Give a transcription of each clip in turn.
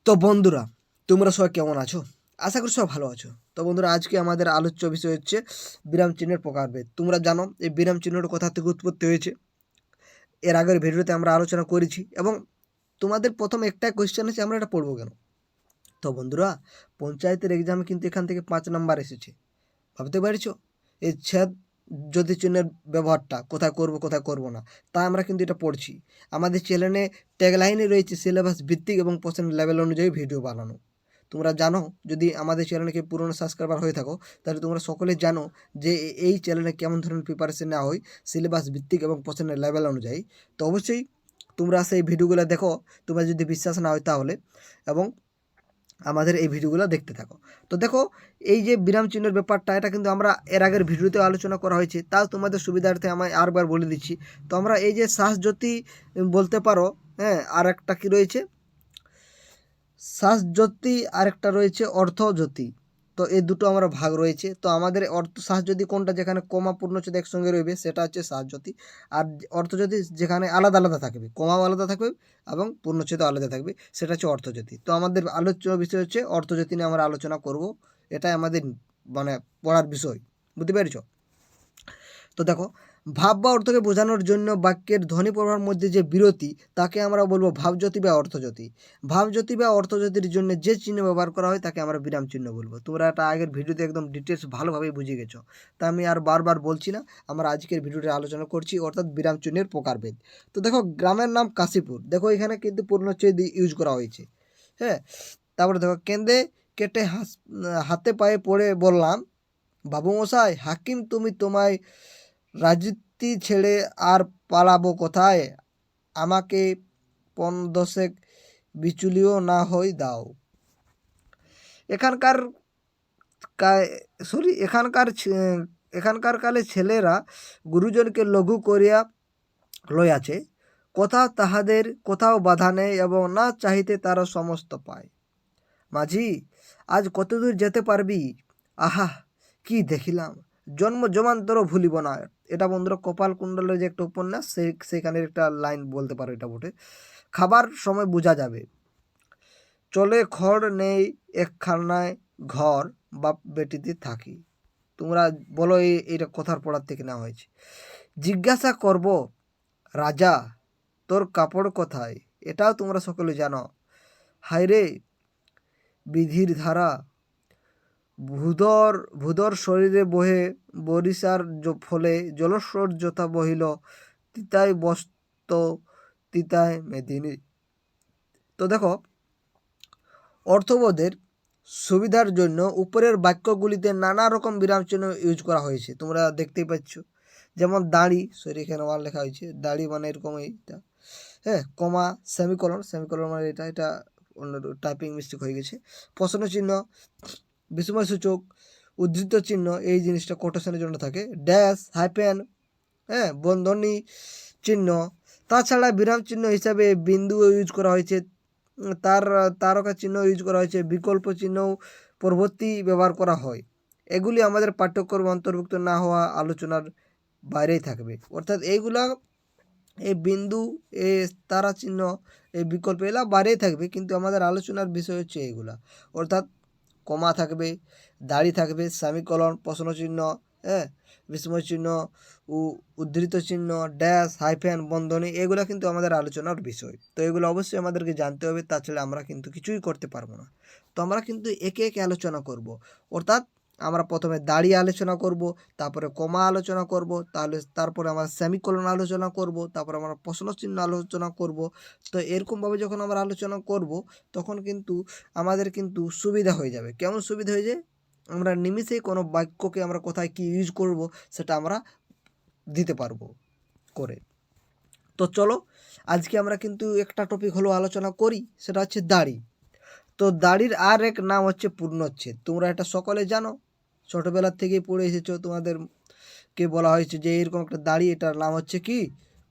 তো বন্ধুরা, তোমরা সবাই কেমন আছো? আশা করি সবাই ভালো আছো। তো বন্ধুরা, আজকে আমাদের আলোচ্য বিষয় হচ্ছে বিরাম চিহ্নের প্রকারভেদ। তোমরা জানো এই বিরাম চিহ্নটা কোথা থেকে উৎপত্তি হয়েছে। এর আগের ভিডিওতে আমরা আলোচনা করেছি এবং তোমাদের প্রথম একটাই কোয়েশ্চেন আছে, আমরা এটা পড়বো কেন? তো বন্ধুরা, পঞ্চায়েতের এক্সামে কিন্তু এখান থেকে 5 নাম্বার এসেছে। ভাবতে পারছো এই ছেদ যদি চিহ্নের ব্যবহারটা কোথায় করব কোথায় করব না, তাই আমরা কিন্তু এটা পড়ছি। আমাদের চ্যানেলে ট্যাগলাইনে রয়েছে সিলেবাস ভিত্তিক এবং পছন্দ লেভেল অনুযায়ী ভিডিও বানানো। তোমরা জানো, যদি আমাদের চ্যানেলকে পুরনো সাবস্ক্রাইবার হয়ে থাকো, তাহলে তোমরা সকলে জানো যে এই চ্যানেলে কেমন ধরনের প্রিপারেশন নেওয়া হয় সিলেবাস ভিত্তিক এবং পছন্দের লেভেল অনুযায়ী। তো অবশ্যই তোমরা সেই ভিডিওগুলো দেখো, তোমরা যদি বিশ্বাস না হয় তাহলে, এবং আমাদের এই ভিডিওগুলো দেখতে থাকো। তো দেখো, এই যে বিরাম চিহ্নের ব্যাপারটা, এটা কিন্তু আমরা এর আগের ভিডিওতে আলোচনা করা হয়েছে, তাও তোমাদের সুবিধার্থে আমি আরবার বলে দিচ্ছি। তো আমরা এই যে শ্বাসজ্যোতি বলতে পারো, হ্যাঁ, আর একটা কী রয়েছে শ্বাসজ্যোতি, আরেকটা রয়েছে অর্থজ্যোতি। তো এই দুটো আমরা ভাগ রয়েছে। তো আমাদের শ্বাসজ্যোতি কোনটা, যেখানে কমা পূর্ণচ্ছেদ একসঙ্গে রইবে, সেটা হচ্ছে শ্বাসজ্যোতি। আর অর্থজ্যোতি যেখানে আলাদা আলাদা থাকবে, কমাও আলাদা থাকবে এবং পূর্ণচ্ছেদও আলাদা থাকবে, সেটা হচ্ছে অর্থজ্যোতি। তো আমাদের আলোচ্য বিষয় হচ্ছে অর্থজ্যোতি নিয়ে আমরা আলোচনা করব। এটাই আমাদের মানে পড়ার বিষয়, বুঝতে পেরেছ? তো দেখো, ভাব বা অর্থকে বোঝানোর জন্য বাক্যের ধ্বনি প্রবাহের মধ্যে যে বিরতি, তাকে আমরা বলবো ভাবজ্যোতি বা অর্থজ্যোতি। ভাবজ্যোতি বা অর্থজ্যোতির জন্য যে চিহ্ন ব্যবহার করা হয় তাকে আমরা বিরাম চিহ্ন বলবো। তোমরা এটা আগের ভিডিওতে একদম ডিটেলস ভালোভাবে বুঝে গেছো, তা আমি আর বারবার বলছি না। আমরা আজকের ভিডিওতে আলোচনা করছি, অর্থাৎ বিরাম চিহ্নের প্রকারভেদ। তো দেখো, গ্রামের নাম কাশীপুর, দেখো এখানে কিন্তু পূর্ণচ্ছেদ ইউজ করা হয়েছে। হ্যাঁ, তারপরে দেখো, কেঁদে কেটে হাতে পায়ে পড়ে বললাম, বাবু মশাই হাকিম তুমি, তোমায় রাজত্বি ছেড়ে আর পালাবো কোথায়, আমাকে পণ দশেক বিচুলিও না হই দাও। এখানকার এখানকার কালে ছেলেরা গুরুজনকে লঘু করিয়া লইয়াছে, কোথাও তাহাদের কোথাও বাধা নেই এবং না চাহিতে তারা সমস্ত পায়। মাঝি, আজ কতদূর যেতে পারবি? আহা, কি দেখিলাম, জন্ম জমান্তরও ভুলিব না। এটা বন্ধুরা কপাল কুণ্ডলের যে একটা উপন্যাস, সেখানের একটা লাইন বলতে পারো এটা বটে। খাবার সময় বোঝা যাবে, চলে খড় নেই একখানায় ঘর, বাপ বেটিতে থাকি। তোমরা বলো এইটা কথার পড়ার থেকে নেওয়া হয়েছে। জিজ্ঞাসা করব, রাজা তোর কাপড় কোথায়? এটাও তোমরা সকলে জানো। হায়রে বিধির ধারা, ভূধর শরীরে বহে বরিশার ফলে জলস্রোত যথা বহিল, তিতায় বস্ত তিতায় মেদিনী। তো দেখো, অর্থবোধের সুবিধার জন্য উপরের বাক্যগুলিতে নানা রকম বিরাম চিহ্ন ইউজ করা হয়েছে, তোমরা দেখতেই পাচ্ছ। যেমন দাড়ি, সরি এখানে আমার লেখা হয়েছে দাড়ি মানে এরকম এইটা, হ্যাঁ, কমা, সেমিকলন, সেমিকলন মানে এটা এটা অন্য টাইপিং মিস্টেক হয়ে গেছে। প্রশ্ন চিহ্ন, বিস্ময়সূচক, উদ্ধৃত চিহ্ন, এই জিনিসটা কোটেশনের জন্য থাকে। ড্যাশ, হাইপেন, হ্যাঁ, বন্ধনী চিহ্ন। তাছাড়া বিরাম চিহ্ন হিসাবে বিন্দু ইউজ করা হয়েছে, তারকা চিহ্ন ইউজ করা হয়েছে, বিকল্প চিহ্ন পরবর্তী ব্যবহার করা হয়। এগুলি আমাদের পাঠ্যক্রমে অন্তর্ভুক্ত না হওয়া আলোচনার বাইরেই থাকবে। অর্থাৎ এইগুলা, এই বিন্দু, এই তারা চিহ্ন, এই বিকল্প, এগুলা বাইরেই থাকবে, কিন্তু আমাদের আলোচনার বিষয় হচ্ছে এইগুলা। অর্থাৎ কমা থাকবে, দাড়ি থাকবে, সেমিকলন, প্রশ্ন চিহ্ন, হ্যাঁ, বিস্ময় চিহ্ন, উদ্ধৃত চিহ্ন, ড্যাশ, হাইফেন, বন্ধনী, এগুলো কিন্তু আমাদের আলোচনার বিষয়। তো এগুলো অবশ্যই আমাদেরকে জানতে হবে, তাছাড়া আমরা কিন্তু কিছুই করতে পারবো না। তো আমরা কিন্তু একে একে আলোচনা করব। অর্থাৎ আমরা প্রথমে দাড়ি আলোচনা করব, তারপরে কমা আলোচনা করব, তারপরে আমরা সেমিকলন আলোচনা করব, তারপরে আমরা প্রশ্ন চিহ্ন আলোচনা করব। তো এরকমভাবে যখন আমরা আলোচনা করব, তখন কিন্তু আমাদের কিন্তু সুবিধা হয়ে যাবে। কেমন সুবিধা হয়ে যায়? আমরা নিমিষেই কোনো বাক্যকে আমরা কোথায় কী ইউজ করব সেটা আমরা দিতে পারবো করে। তো চলো, আজকে আমরা কিন্তু একটা টপিক হলো আলোচনা করি, সেটা হচ্ছে দাড়ি। তো দাড়ির আর এক নাম হচ্ছে পূর্ণচ্ছেদ। তোমরা এটা সকলে জানো, ছোটোবেলার থেকেই পড়ে এসেছো, তোমাদেরকে বলা হয়েছে যে এরকম একটা দাড়ি, এটার নাম হচ্ছে কি?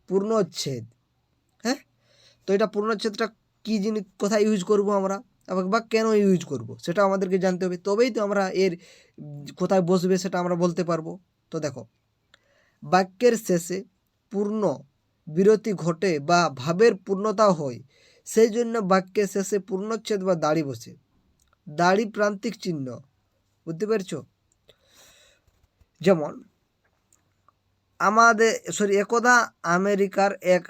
পূর্ণচ্ছেদ। হ্যাঁ, তো এটা পূর্ণচ্ছেদটা কী জিনিস, কোথায় ইউজ করব আমরা, বা কেন ইউজ করব সেটা আমাদেরকে জানতে হবে, তবেই তো আমরা এর কোথায় বসবে সেটা আমরা বলতে পারবো। তো দেখো, বাক্যের শেষে পূর্ণ বিরতি ঘটে বা ভাবের পূর্ণতা হয়, সেই জন্য বাক্যের শেষে পূর্ণচ্ছেদ বা দাড়ি বসে। দাড়ি প্রান্তিক চিহ্ন, বুঝতে পেরেছো? যেমন একদা আমেরিকার এক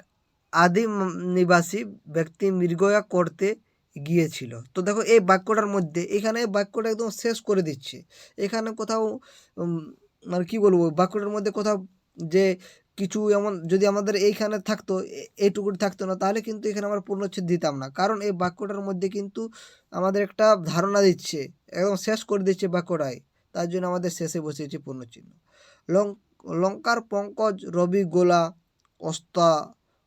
আদিম নিবাসী ব্যক্তি মৃগয়া করতে গিয়েছিল। তো দেখো এই বাক্যটার মধ্যে এখানে বাক্যটা একদম শেষ করে দিচ্ছে। এখানে কোথাও মানে কি বলবো, বাক্যটার মধ্যে কোথাও যে কিছু এমন যদি আমাদের এইখানে থাকতো, এইটুকু থাকতো না, তাহলে কিন্তু এখানে আমরা পূর্ণচ্ছেদ দিতাম না। কারণ এই বাক্যটার মধ্যে কিন্তু আমাদের একটা ধারণা দিচ্ছে, একদম শেষ করে দিচ্ছে বাক্যটাই, তার জন্য আমাদের শেষে বসিয়েছে পূর্ণচিহ্ন। লঙ্কার পঙ্কজ রবি গোলা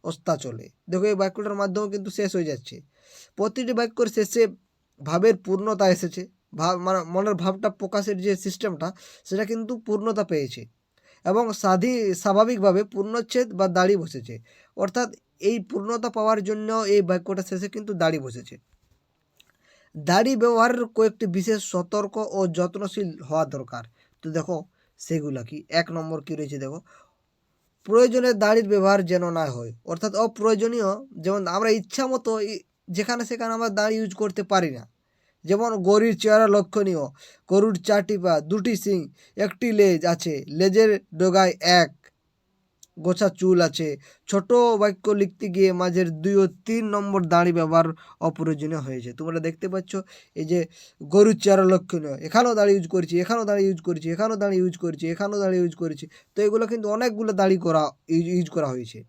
অস্তাচলে। দেখো এই বাক্যটার মাধ্যমে কিন্তু শেষ হয়ে যাচ্ছে। প্রতিটি বাক্যের শেষে ভাবের পূর্ণতা এসেছে। ভাব মানে মনের ভাবটা প্রকাশের যে সিস্টেমটা, সেটা কিন্তু পূর্ণতা পেয়েছে এবং স্বাভাবিকভাবে পূর্ণচ্ছেদ বা দাড়ি বসেছে। অর্থাৎ এই পূর্ণতা পাওয়ার জন্য এই বাক্যটা শেষে কিন্তু দাড়ি বসেছে। দাড়ি ব্যবহারের কয়েকটি বিশেষ সতর্ক ও যত্নশীল হওয়া দরকার। তো দেখো সেগুলা কি, 1 নম্বর কি রয়েছে দেখো, প্রয়োজনে দাড়ির ব্যবহার যেন না হয়। অর্থাৎ অপ্রয়োজনীয়, যেমন আমরা ইচ্ছা মতো যেখানে সেখানে আমরা দাড়ি ইউজ করতে পারি না। যেমন গরুর চেহারা লক্ষণীয়, গরুর 4টি পা, 2টি শিং, 1টি লেজ আছে, লেজের ডগায় 1 গোছা চুল আছে। ছোট বাক্য লিখতে গিয়ে মাঝের 2 ও 3 নম্বর দাড়ি ব্যবহার অপ্রয়োজনীয় হয়েছে। তোমরা দেখতে পাচ্ছ এই যে গরুর চেহারা লক্ষণীয়, এখানেও দাড়ি ইউজ করেছি, এখানেও দাড়ি ইউজ করেছি, এখানেও দাড়ি ইউজ করেছি, এখানেও দাড়ি ইউজ করেছি। তো এগুলো কিন্তু অনেকগুলো দাড়ি ইউজ করা হয়েছে,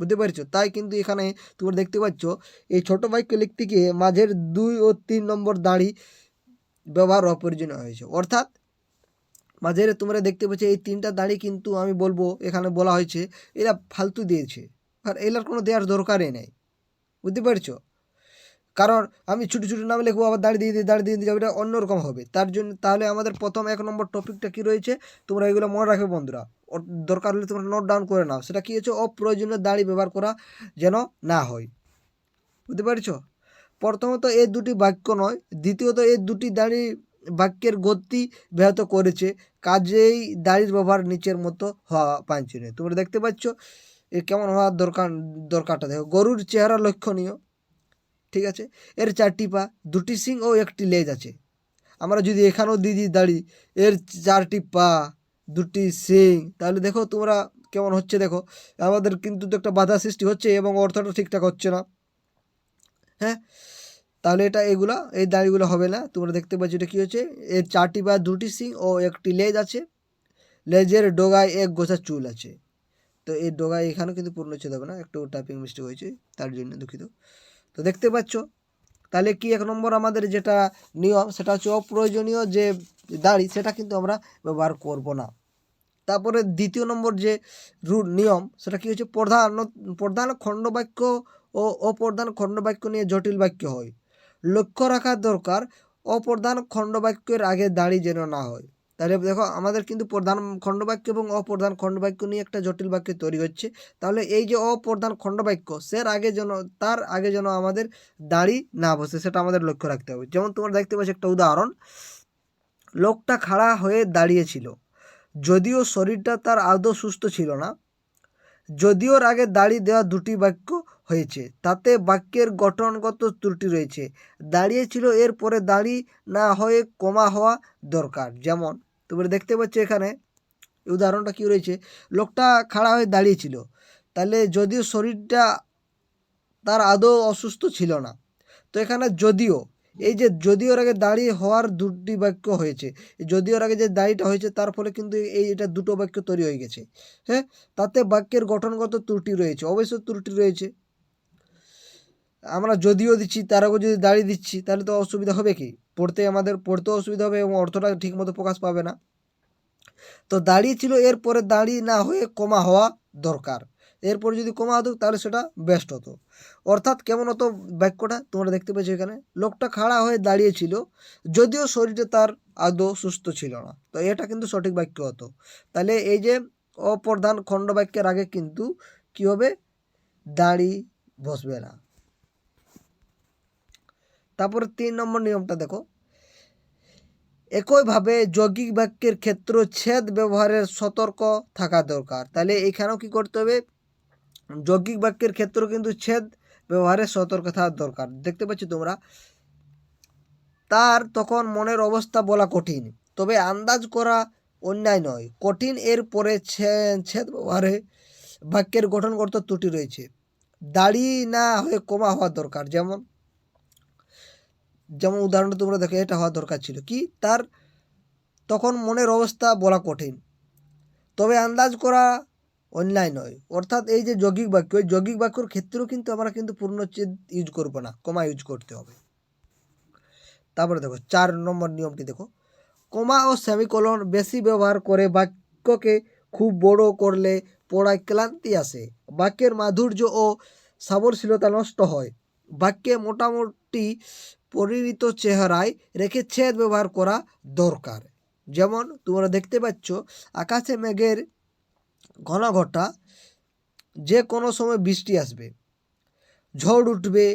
বুঝতে পারছো? তাই কিন্তু এখানে তোমরা দেখতে পাচ্ছ এই ছোট বাক্য লিখতে গিয়ে মাঝের 2 ও 3 নম্বর দাড়ি ব্যবহার অপ্রয়োজনীয় হয়েছে। অর্থাৎ মাঝের তোমরা দেখতে পাচ্ছ এই 3টা দাড়ি কিন্তু আমি বলবো এখানে বলা হয়েছে এরা ফালতু দিয়েছে, আর এলার কোনো দেওয়ার দরকারই নেই, বুঝতে পারছো? কারণ আমি ছোটো ছোটো নাম লিখবো, আবার দাড়ি দিয়ে যাবো, এটা অন্যরকম হবে। তার জন্য তাহলে আমাদের প্রথম 1 নম্বর টপিকটা কী রয়েছে, তোমরা এগুলো মনে রাখবে বন্ধুরা। দরকার হলে তোমরা নোট ডাউন করে নাও। সেটা কী হচ্ছে, অপ্রয়োজনীয় দাড়ি ব্যবহার করা যেন না হয়, বুঝতে পারছো? প্রথমত এই 2টি বাক্য নয়, দ্বিতীয়ত এই 2টি দাড়ি বাক্যের গতি ব্যাহত করেছে, কাজেই দাড়ির ব্যবহার নিচের মতো হওয়া বাঞ্ছনীয়। তোমরা দেখতে পাচ্ছ এ কেমন হওয়ার দরকারটা দেখো। গরুর চেহারা লক্ষণীয়, ঠিক আছে, এর 4টি পা, 2টি শিং ও 1টি লেজ আছে। আমরা যদি এখানেও দিয়ে দিই দাড়ি, এর 4টি পা, 2টি শিং, তাহলে দেখো তোমরা কেমন হচ্ছে। দেখো আমাদের কিন্তু তো একটা বাধা সৃষ্টি হচ্ছে এবং অর্থটা ঠিকঠাক হচ্ছে না। হ্যাঁ, তাহলে এই দাড়িগুলো হবে না। তোমরা দেখতে পাচ্ছ এটা কী হচ্ছে, এর 4টি পা, 2টি শিং ও 1টি লেজ আছে, লেজের ডগায় 1 গোছা চুল আছে। তো এই ডগায় এখানেও কিন্তু পূর্ণচ্ছেদ হবে না, একটু টাইপিং মিস্টেক হয়েছে, তার জন্য দুঃখিত। তো দেখতে পাচ্ছ তাহলে কি 1 নম্বর আমাদের যেটা নিয়ম, সেটা হচ্ছে অপ্রয়োজনীয় যে দাড়ি সেটা কিন্তু আমরা ব্যবহার করব না। তারপরে 2য় নম্বর যে নিয়ম, সেটা কি হচ্ছে, প্রধান খণ্ডবাক্য ও অপ্রধান খণ্ডবাক্য নিয়ে জটিল বাক্য হয়। লক্ষ্য রাখা দরকার অপ্রধান খণ্ডবাক্যের আগে দাড়ি যেন না হয়। তাহলে দেখো আমাদের কিন্তু প্রধান খণ্ডবাক্য এবং অপ্রধান খণ্ডবাক্য নিয়ে একটা জটিল বাক্য তৈরি হচ্ছে। তাহলে এই যে অপ্রধান খণ্ডবাক্য, তার আগে যেন আমাদের দাড়ি না বসে, সেটা আমাদের লক্ষ্য রাখতে হবে। যেমন তোমরা দেখতে পাচ্ছ একটা উদাহরণ, লোকটা খাড়া হয়ে দাঁড়িয়েছিল, যদিও শরীরটা তার আদৌ সুস্থ ছিল না। যদিওর আগে দাড়ি দেওয়া 2টি বাক্য হয়েছে, তাতে বাক্যের গঠনগত ত্রুটি রয়েছে। দাঁড়িয়েছিল এর পরে দাড়ি না হয়ে কমা হওয়া দরকার। যেমন তোমরা দেখতে পাচ্ছ এখানে উদাহরণটা কী রয়েছে, লোকটা খাড়া হয়ে দাঁড়িয়েছিল, তাহলে যদিও শরীরটা তার আদৌ অসুস্থ ছিল না। তো এখানে যদিও, এই যে যদিওর আগে দাড়ি হওয়ার 2টি বাক্য হয়েছে, যদিওর আগে যে দাড়িটা হয়েছে তার ফলে কিন্তু এটা 2টো বাক্য তৈরি হয়ে গেছে। হ্যাঁ, তাতে বাক্যের গঠনগত ত্রুটি রয়েছে, অবশ্যই ত্রুটি রয়েছে। আমরা যদিও দিচ্ছি তার আগে যদি দাড়ি দিচ্ছি, তাহলে তো অসুবিধা হবে, কি আমাদের পড়তেও অসুবিধা হবে এবং অর্থটা ঠিকমতো প্রকাশ পাবে না। তো দাড়ি ছিল এরপরে দাড়ি না হয়ে কমা হওয়া দরকার, এরপরে যদি কমা হতো তাহলে সেটা বেস্ট হতো। অর্থাৎ কেমন হতো বাক্যটা, তোমরা দেখতে পাচ্ছ এখানে, লোকটা খাড়া হয়ে দাঁড়িয়েছিল যদিও শরীরে তার আদৌ সুস্থ ছিল না। তো এটা কিন্তু সঠিক বাক্য হতো। তাহলে এই যে অপ্রধান খণ্ডবাক্যের আগে কিন্তু কী হবে, দাড়ি বসবে না। তারপরে 3 নম্বর নিয়মটা দেখো, একইভাবে যৌগিক বাক্যের ক্ষেত্রে ছেদ ব্যবহারের সতর্ক থাকা দরকার। তাহলে এখানেও কি করতে হবে, যৌগিক বাক্যের ক্ষেত্রেও কিন্তু ছেদ ব্যবহারে সতর্ক থাকা দরকার। দেখতে পাচ্ছ তোমরা, তার তখন মনের অবস্থা বলা কঠিন, তবে আন্দাজ করা অন্যায় নয়। কঠিন এর পরে ছেদ ব্যবহারে বাক্যের গঠনগত ত্রুটি রয়েছে, দাড়ি না হয়ে কমা হওয়া দরকার। যেমন উদাহরণটা তোমরা দেখো, এটা হওয়া দরকার ছিল কি, তার তখন মনের অবস্থা বলা কঠিন, তবে আন্দাজ করা অন্যায় নয়। অর্থাৎ এই যে যৌগিক বাক্য, এই যৌগিক বাক্যর ক্ষেত্রেও কিন্তু আমরা কিন্তু পূর্ণচ্ছেদ ইউজ করবো না, কমা ইউজ করতে হবে। তারপরে দেখো 4 নম্বর নিয়মটি দেখো, কমা ও সেমিকোলন বেশি ব্যবহার করে বাক্যকে খুব বড় করলে পড়ায় ক্লান্তি আসে, বাক্যের মাধুর্য ও সাবরশীলতা নষ্ট হয়। বাক্যে মোটামুটি পরিণত চেহারায় রেখে ছেদ ব্যবহার করা দরকার। যেমন তোমরা দেখতে পাচ্ছ, আকাশে মেঘের ঘন ঘটা, যে কোনো সময় বৃষ্টি আসবে, ঝড় উঠবে,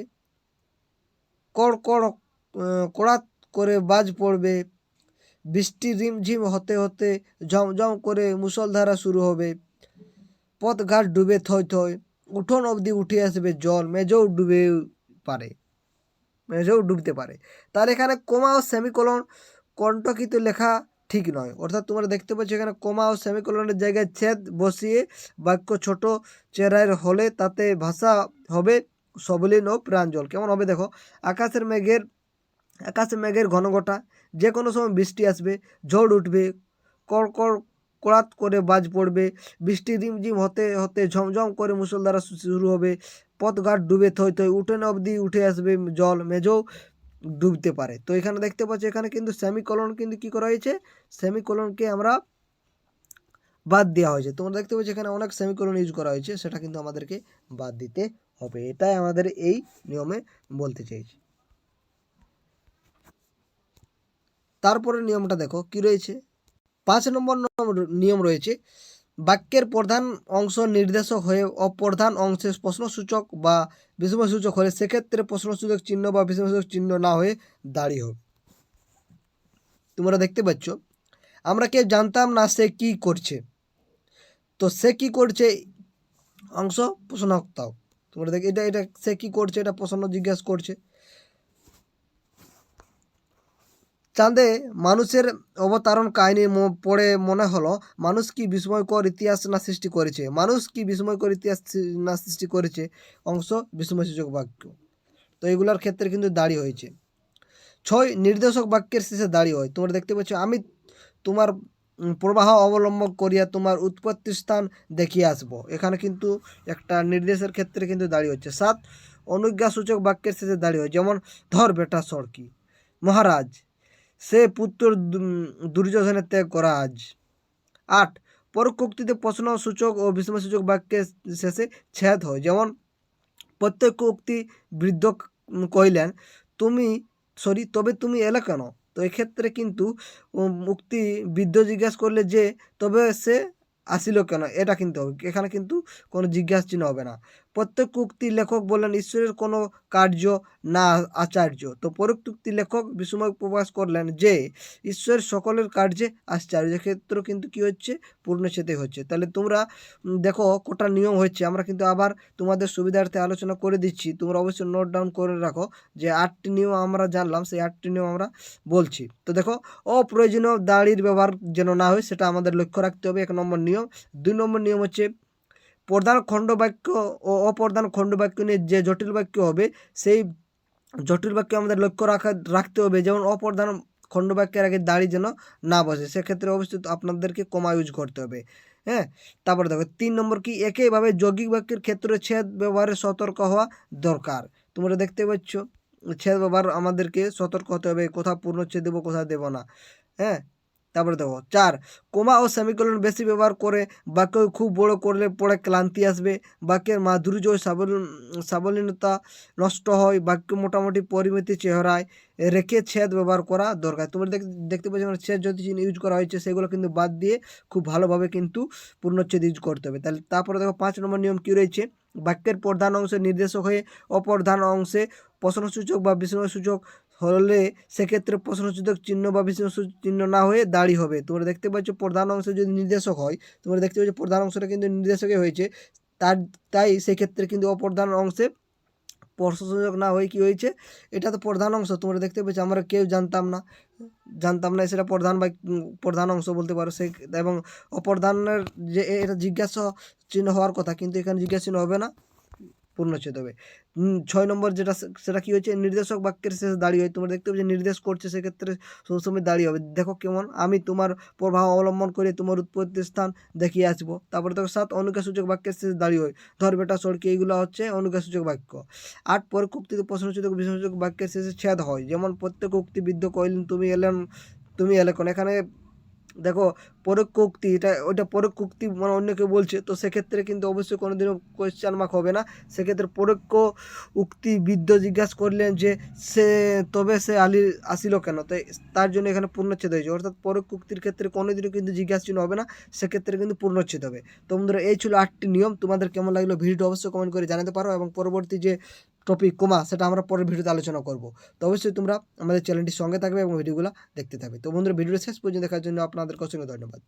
কড়াত করে বাজ পড়বে, বৃষ্টি রিমঝিম হতে হতে ঝমঝম করে মুষলধারা শুরু হবে, পথঘাট ডুবে থই থই, উঠোন অবধি উঠে আসবে জল, মেঝেও ডুবতে পারে। তার এখানে কমা ও সেমিকোলন কণ্টকিত লেখা ঠিক নয়। অর্থাৎ তোমরা দেখতে পাচ্ছ এখানে কমা ও সেমিকোলনের জায়গায় ছেদ বসিয়ে বাক্য ছোট চেহারার হলে তাতে ভাষা হবে সবলীন ও প্রাঞ্জল। কেমন হবে দেখো, আকাশে মেঘের ঘন ঘটা, যে কোনো সময় বৃষ্টি আসবে, ঝড় উঠবে, কড়াত করে বাজ পড়বে, বৃষ্টি রিমঝিম হতে হতে ঝমঝম করে মুষলধারা শুরু হবে, পথঘাট ডুবে থই থই, উঠোন অবধি উঠে আসবে জল, মেঝেও ডুবতে পারে। তো এখানে দেখতে পাচ্ছি এখানে কিন্তু সেমিকোলন কিন্তু কি করা হয়েছে, সেমিকোলনকে আমরা বাদ দেওয়া হয়েছে। তোমরা দেখতে পাচ্ছ এখানে অনেক সেমিকোলন ইউজ করা হয়েছে, সেটা কিন্তু আমাদেরকে বাদ দিতে হবে। এটাই আমাদের এই নিয়মে বলতে চাইছি। তারপরে নিয়মটা দেখো কি রয়েছে, 5 নম্বর নিয়ম রয়েছে, বাক্যের প্রধান অংশ নির্দেশক হয়ে অপ্রধান অংশে প্রশ্নসূচক বা বিস্ময়সূচক হলে সেক্ষেত্রে প্রশ্নসূচক চিহ্ন বা বিস্ময়সূচক চিহ্ন না হয়ে দাঁড়িয়ে হবে। তোমরা দেখতে পাচ্ছ, আমরা কেউ জানতাম না সে কি করছে, তো সে কি করছে অংশ প্রশ্নার্থক। তোমরা দেখ, এটা সে কি করছে, এটা প্রশ্ন জিজ্ঞাসা করছে। চাঁদে মানুষের অবতারণ কাহিনী পড়ে মনে হলো, মানুষ কি বিস্ময়কর ইতিহাস না সৃষ্টি করেছে, মানুষ কি বিস্ময়কর ইতিহাস না সৃষ্টি করেছে অংশ বিস্ময়সূচক বাক্য। তো এগুলোর ক্ষেত্রে কিন্তু দাঁড়িয়ে হয়েছে। 6 নির্দেশক বাক্যের শেষে দাঁড়িয়ে হয়। তোমরা দেখতে পাচ্ছ, আমি তোমার প্রবাহ অবলম্বন করিয়া তোমার উৎপত্তি স্থান দেখিয়ে আসবো, এখানে কিন্তু একটা নির্দেশের ক্ষেত্রে কিন্তু দাঁড়িয়ে হচ্ছে। 7 অনুজ্ঞাসূচক বাক্যের শেষে দাঁড়িয়ে হয়, যেমন ধর বেটা সড়কি, মহারাজ সে পুত্র দুর্যোধনের ত্যাগ করা আজ। 8 পরোক্ষোক্তিতে প্রশ্নসূচক ও বিস্ময়সূচক বাক্যের শেষে ছেদ হয়, যেমন প্রত্যক্ষ উক্তি বৃদ্ধ কহিলেন তবে তুমি এলে কেন। তো এক্ষেত্রে কিন্তু উক্তি বৃদ্ধ জিজ্ঞাসা করলে যে তবে সে আসিল কেন, এটা কিন্তু হবে, এখানে কিন্তু কোনো জিজ্ঞাসা চিহ্ন হবে না। প্রত্যেক উক্তি লেখক বললেন ঈশ্বরের কোনো কার্য না আচার্য, তো পরোক্ত উক্তি লেখক বিস্ময় প্রকাশ করলেন যে ঈশ্বর সকলের কার্যে আশ্চর্য, ক্ষেত্রে কিন্তু কি হচ্ছে, পূর্ণচ্ছেদে হচ্ছে। তাহলে তোমরা দেখো কটা নিয়ম হচ্ছে, আমরা কিন্তু আবার তোমাদের সুবিধার্থে আলোচনা করে দিচ্ছি, তোমরা অবশ্যই নোট ডাউন করে রাখো যে 8টি নিয়ম আমরা জানলাম, সেই 8টি নিয়ম আমরা বলছি। তো দেখো, অপ্রয়োজনীয় দাড়ির ব্যবহার যেন না হয় সেটা আমাদের লক্ষ্য রাখতে হবে, 1 নম্বর নিয়ম। 2 নম্বর নিয়ম হচ্ছে প্রধান খণ্ডবাক্য ও অপ্রধান খণ্ডবাক্য নিয়ে যে জটিল বাক্য হবে সেই জটিল বাক্য আমাদের লক্ষ্য রাখতে হবে, যেমন অপ্রধান খণ্ডবাক্যের আগে দাড়ি যেন না বসে, সেক্ষেত্রে অবশ্যই আপনাদেরকে কমা ইউজ করতে হবে। হ্যাঁ, তারপরে দেখো 3 নম্বর কি, একইভাবে যৌগিক বাক্যের ক্ষেত্রে ছেদ ব্যবহারে সতর্ক হওয়া দরকার। তোমরা দেখতে পাচ্ছ ছেদ ব্যবহার আমাদেরকে সতর্ক হতে হবে, কোথাও পূর্ণচ্ছেদ দেবো কোথাও দেবো না। হ্যাঁ, তারপরে দেখো 4 কোমা ও সেমিকোলন বেশি ব্যবহার করে বাক্য খুব বড় করলে পড়ে ক্লান্তি আসবে, বাক্যের মাধুর্য ও সাবলীনতা নষ্ট হয়, বাক্য মোটামুটি পরিমিতি চেহারায় রেখে ছেদ ব্যবহার করা দরকার। তোমরা দেখতে পাচ্ছ ছেদ যদি ইউজ করা হয়েছে সেগুলো কিন্তু বাদ দিয়ে খুব ভালোভাবে কিন্তু পূর্ণচ্ছেদ ইউজ করতে হবে। তারপরে দেখো 5 নম্বর নিয়ম কী রয়েছে, বাক্যের প্রধান অংশে নির্দেশক হয়ে অপ্রধান অংশে প্রশ্নসূচক বা বিস্ময়সূচক হলে সেক্ষেত্রে প্রশ্নসূচক চিহ্ন বা বিস্ময়সূচক চিহ্ন না হয়ে দাঁড়ি হবে। তোমরা দেখতে পাচ্ছ প্রধান অংশে যদি নির্দেশক হয়, তোমরা দেখতে পাচ্ছ প্রধান অংশটা কিন্তু নির্দেশকে হয়েছে, তাই সেক্ষেত্রে কিন্তু অপ্রধান অংশে প্রশ্নসূচক না হয়ে কী হয়েছে, এটা তো প্রধান অংশ তোমরা দেখতে পেয়েছো, আমরা কেউ জানতাম না সেটা প্রধান অংশ বলতে পারো সে। এবং অপ্রধানের যে এটা জিজ্ঞাসা চিহ্ন হওয়ার কথা, কিন্তু এখানে জিজ্ঞাসা চিহ্ন হবে না, পূর্ণচ্ছেদ হবে। 6 নম্বর যেটা সেটা কী হয়েছে, নির্দেশক বাক্যের শেষে দাঁড়িয়ে হয়। তোমরা দেখতে পাবে যে নির্দেশ করছে, সেক্ষেত্রে সবসময় দাঁড়িয়ে হবে। দেখো কেমন, আমি তোমার প্রভাব অবলম্বন করে তোমার উৎপত্তি স্থান দেখিয়ে আসবো। তারপরে দেখো 7 অনুজ্ঞাসূচক বাক্যের শেষে দাঁড়িয়ে হয়। ধর বেটা সড়কি, এইগুলো হচ্ছে অনুজ্ঞাসূচক বাক্য। 8 পরে উক্তিতে প্রশ্নসূচক বিশেষণসূচক বাক্যের শেষে ছেদ হয়, যেমন প্রত্যেক উক্তি বিদ্ধ কইলেন তুমি এলে কোন। এখানে দেখো পরোক্ষ উক্তি, ওইটা পরোক্ষ উক্তি মানে অন্য কেউ বলছে, তো সেক্ষেত্রে কিন্তু অবশ্যই কোনোদিনও কোয়েশ্চেন মার্ক হবে না। সেক্ষেত্রে পরোক্ষ উক্তি বিদ্ধ জিজ্ঞাসা করলেন যে সে আসিল কেন, তো তার জন্য এখানে পূর্ণচ্ছেদ হয়েছে। অর্থাৎ পরোক্ষ উক্তির ক্ষেত্রে কোনোদিনও কিন্তু জিজ্ঞাসা চিহ্ন হবে না, সেক্ষেত্রে কিন্তু পূর্ণচ্ছেদ হবে। তো বন্ধুরা, এই ছিল 8টি নিয়ম। তোমাদের কেমন লাগলো ভিডিওটা অবশ্যই কমেন্ট করে জানাতে পারো, এবং পরবর্তী যে টপিক কমা সেটা আমরা পরের ভিডিওতে আলোচনা করব। তো অবশ্যই তোমরা আমাদের চ্যানেলটির সঙ্গে থাকবে এবং ভিডিওগুলো দেখতে থাকবে। তো বন্ধুরা, ভিডিওটা শেষ পর্যন্ত দেখার জন্য আপনাদেরকে অসংখ্য ধন্যবাদ।